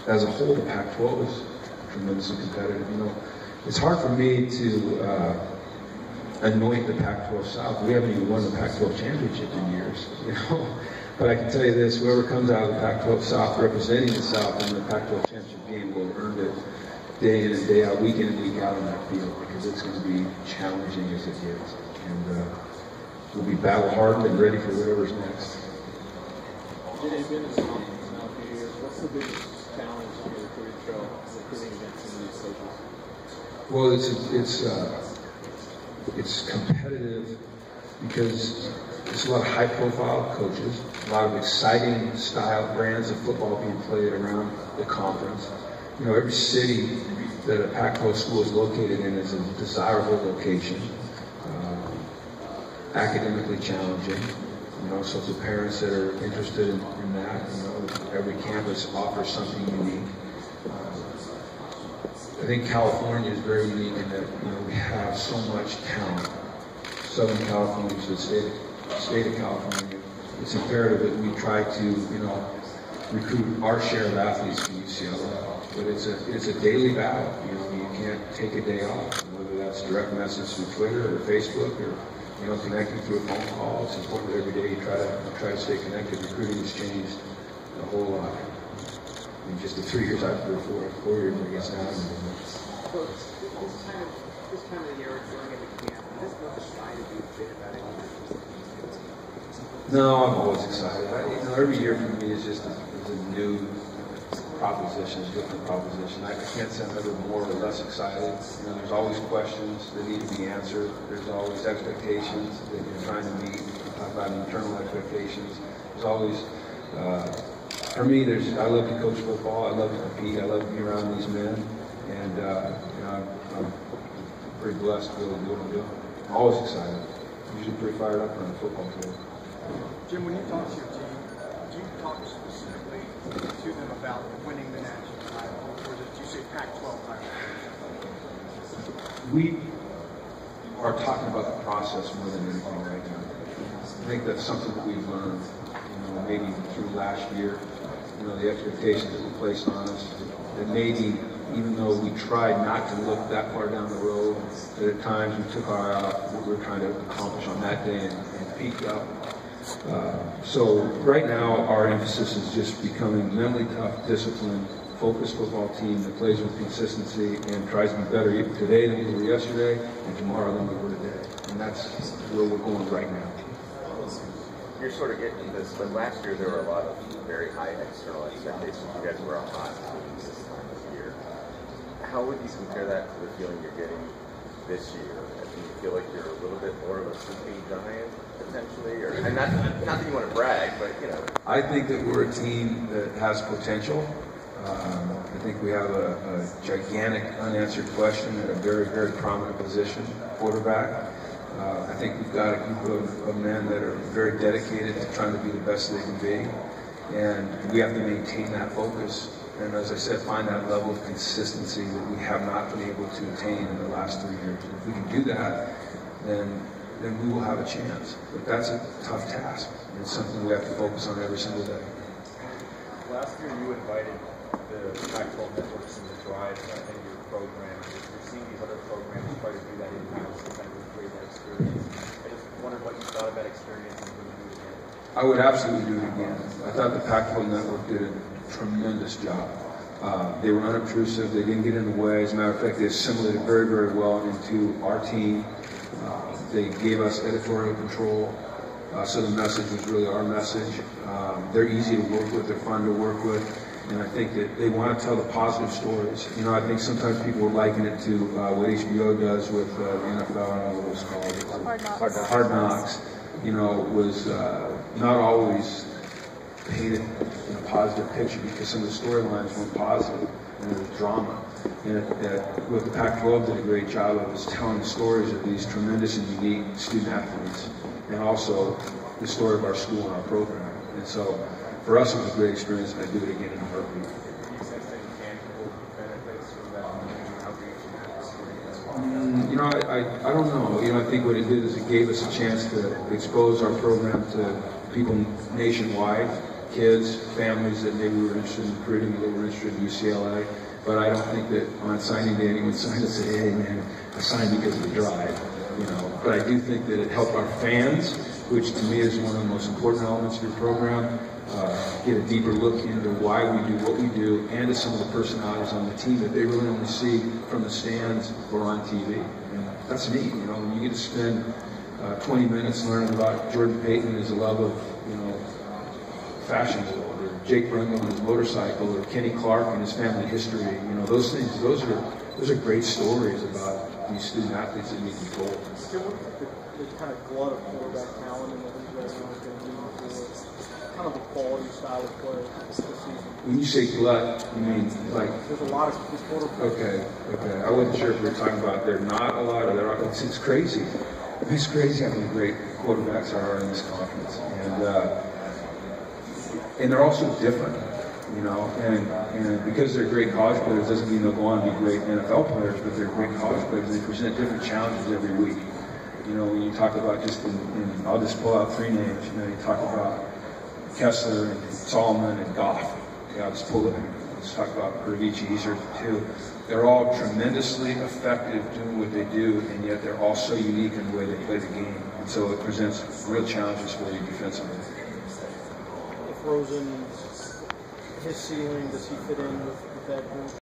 as a whole, the Pac-12 is tremendously competitive. You know, it's hard for me to anoint the Pac-12 South. We haven't even won the Pac-12 championship in years, you know. But I can tell you this, whoever comes out of the Pac-12 South representing the South in the Pac-12 championship game will have earned it day in and day out, week in and week out on that field, because it's going to be challenging as it gets. And we'll be battle-hardened and ready for whatever's next. You've been in the South now for a few years. What's the biggest challenge on your recruiting trail, recruiting against some of these coaches? Well, it's competitive because there's a lot of high-profile coaches, a lot of exciting style brands of football being played around the conference. You know, every city that a Pac-12 school is located in is a desirable location, academically challenging. You know, so for parents that are interested in that, you know, every campus offers something unique. I think California is very unique in that, you know, we have so much talent. Southern California is the state of California. It's imperative that we try to, you know, recruit our share of athletes to UCLA. But it's a daily battle. You know, you can't take a day off, whether that's direct message through Twitter or Facebook or, you know, connecting through a phone call. It's important that every day you try to stay connected. Recruiting has changed a whole lot. In just the 3 years I've been for 4 years, I guess now. So this time of the year, going into camp, is this not excited to be fit about it? No, I'm always excited. You know, every year for me is just a new proposition, a different proposition. I can't say I'm ever more or less excited. You know, there's always questions that need to be answered. There's always expectations that you're trying to meet. We talk about internal expectations. There's always for me, I love to coach football. I love to compete. I love to be around these men, and you know, I'm pretty blessed to be able to do what I'm doing. I'm always excited. I'm usually pretty fired up on the football field. Jim, when you talk to your team, do you talk specifically to them about winning the national title, or do you say Pac-12 title? We are talking about the process more than anything right now. I think that's something that we've learned, you know, maybe through last year. You know, the expectations that were placed on us, that maybe even though we tried not to look that far down the road, that at times we took our eye off what we were trying to accomplish on that day and peaked up. So right now our emphasis is just becoming mentally tough, disciplined, focused football team that plays with consistency and tries to be better today than we were yesterday and tomorrow than we were today. And that's where we're going right now. You're sort of getting this, but last year there were a lot of very high external expectations. You guys were on hot this time of year. How would you compare that to the feeling you're getting this year? Do you feel like you're a little bit more of a sleeping giant, potentially? Or, and not that you want to brag, but, you know. I think that we're a team that has potential. I think we have a gigantic unanswered question at a very, very prominent position, quarterback. I think we've got a group of men that are very dedicated to trying to be the best they can be. And we have to maintain that focus. And as I said, find that level of consistency that we have not been able to attain in the last 3 years. If we can do that, then we will have a chance. But that's a tough task. And it's something we have to focus on every single day. Last year you invited the Pac-12 networks in the drive in your program. You're seeing these other programs try to do that in-house and kind of create that experience. I just wondered what you thought of that experience and would you do it again? I would absolutely do it again. I thought the Pac-12 network did a tremendous job. They were unobtrusive. They didn't get in the way. As a matter of fact, they assimilated very, very well into our team. They gave us editorial control. So the message was really our message. They're easy to work with. They're fun to work with. And I think that they want to tell the positive stories. You know, I think sometimes people liken it to what HBO does with the NFL, I don't know what it's called. Hard Knocks. You know, was not always painted in a positive picture because some of the storylines weren't positive and there was drama. And what the Pac-12 did a great job of is telling the stories of these tremendous and unique student athletes and also the story of our school and our program. And so for us it was a great experience, and I'd do it again in a heartbeat. You know, I don't know. You know, I think what it did is it gave us a chance to expose our program to people nationwide kids, families that maybe were interested in recruiting, that were interested in UCLA. But I don't think that on signing day anyone signed and say, hey man, I signed because of the drive. But I do think that it helped our fans, which to me is one of the most important elements of your program, get a deeper look into why we do what we do, and to some of the personalities on the team that they really only see from the stands or on TV. And that's neat, when you get to spend 20 minutes learning about Jordan Payton and his love of, fashion world, or Jake Brungle and his motorcycle, or Kenny Clark and his family history. Those things, those are great stories about these student athletes that need to be told. Jim, what do you think the kind of glut of quarterback talent in the league right now is going to mean for kind of the quality style of play this season? When you say glut, you mean like? There's a lot of these quarterbacks. Okay. I wasn't sure if we were talking about there not a lot or there are. It's crazy. It's crazy how many great quarterbacks there are in this conference, and they're also different, and because they're great college players doesn't mean they'll go on to be great NFL players, but they're great college players. They present different challenges every week. When you talk about just I'll just pull out 3 names. You talk about Kessler and Solomon and Goff. I'll just pull it. Let's talk about Pervici. These are 2. They're all tremendously effective doing what they do, and yet they're all so unique in the way they play the game. And so it presents real challenges for you defensively. If Rosen, his ceiling, does he fit in with that group?